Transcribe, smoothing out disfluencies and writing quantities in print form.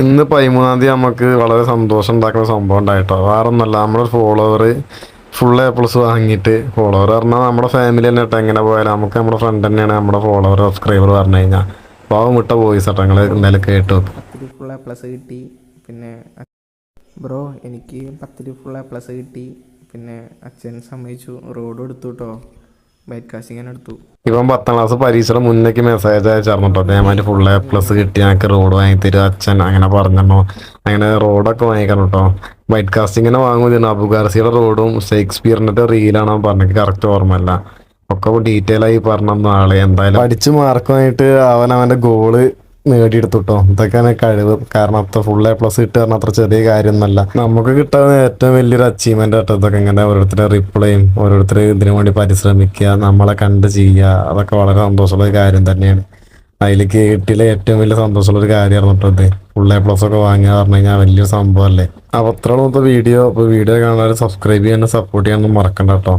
ഇന്ന് 13-ാം തീയതി നമുക്ക് വളരെ സന്തോഷം ഉണ്ടാക്കുന്ന സംഭവം ഉണ്ടായിട്ടോ. വേറെ ഒന്നല്ല, നമ്മുടെ ഫോളോവർ ഫുൾ A+ വാങ്ങിയിട്ട്, ഫോളോവർ പറഞ്ഞാൽ നമ്മുടെ ഫാമിലി തന്നെ കേട്ടോ. എങ്ങനെ പോയാലും നമുക്ക് നമ്മുടെ ഫ്രണ്ട് തന്നെയാണ് നമ്മുടെ ഫോളോവർ സബ്സ്ക്രൈബർ പറഞ്ഞു കഴിഞ്ഞാൽ. പാവം വിട്ട വോയിസ് കേട്ടോ, നിങ്ങൾ എന്തായാലും കേട്ടു. 10 ഫുൾ A+ കിട്ടി. പിന്നെ ബ്രോ എനിക്ക് 10 ഫുൾ A+ കിട്ടി. പിന്നെ അച്ഛൻ സമ്മതിച്ചു, റോഡ് എടുത്തു കേട്ടോ, ബൈറ്റ് കാസ്റ്റിങ്ങനെ എടുത്തു. ഇവൻ 10ാം ക്ലാസ് പരീക്ഷയുടെ മുന്നേക്ക് മെസ്സേജ് അയച്ചായിരുന്നു കേട്ടോ. അതേമാതിരി ഫുൾ A+ കിട്ടി, ഞങ്ങൾക്ക് റോഡ് വാങ്ങി തരും അച്ഛൻ അങ്ങനെ പറഞ്ഞോ. അങ്ങനെ റോഡൊക്കെ വാങ്ങിക്കണം കേട്ടോ. വൈറ്റ് കാസ്റ്റിങ്ങിനെ വാങ്ങുന്നു. അബുഗാർസിയുടെ റോഡും ഷേക്സ്പിയറിൻ്റെ റീലാണ് പറഞ്ഞത്, കറക്റ്റ് ഓർമ്മല്ല. ഒക്കെ ഡീറ്റെയിൽ ആയി പറഞ്ഞു ആള്. എന്തായാലും പഠിച്ച് മാർക്കുമായിട്ട് അവൻ്റെ ഗോള് നേടിയെടുത്തു കേട്ടോ. ഇതൊക്കെയാണ് കഴിവ്. കാരണം അത്ര ഫുൾ A+ കിട്ടുക പറഞ്ഞാൽ അത്ര ചെറിയ കാര്യമൊന്നുമല്ല. നമുക്ക് കിട്ടാവുന്ന ഏറ്റവും വലിയൊരു അച്ചീവ്മെന്റ് കേട്ടോ ഇതൊക്കെ. ഇങ്ങനെ ഓരോരുത്തരുടെ റിപ്ലൈയും ഓരോരുത്തർ ഇതിനു വേണ്ടി പരിശ്രമിക്കുക, നമ്മളെ കണ്ട് ചെയ്യുക, അതൊക്കെ വളരെ സന്തോഷമുള്ള ഒരു കാര്യം തന്നെയാണ്. അതിൽ കേട്ടിലെ ഏറ്റവും വലിയ സന്തോഷമുള്ള ഒരു കാര്യമായിരുന്നു കേട്ടോ ഇത്. ഫുൾ A+ ഒക്കെ വാങ്ങുക പറഞ്ഞു കഴിഞ്ഞാൽ വലിയൊരു സംഭവമല്ലേ. അപ്പോൾ അത്ര വീഡിയോ കാണാൻ സബ്സ്ക്രൈബ് ചെയ്യാനും സപ്പോർട്ട് ചെയ്യാനൊന്നും മറക്കണ്ട കേട്ടോ.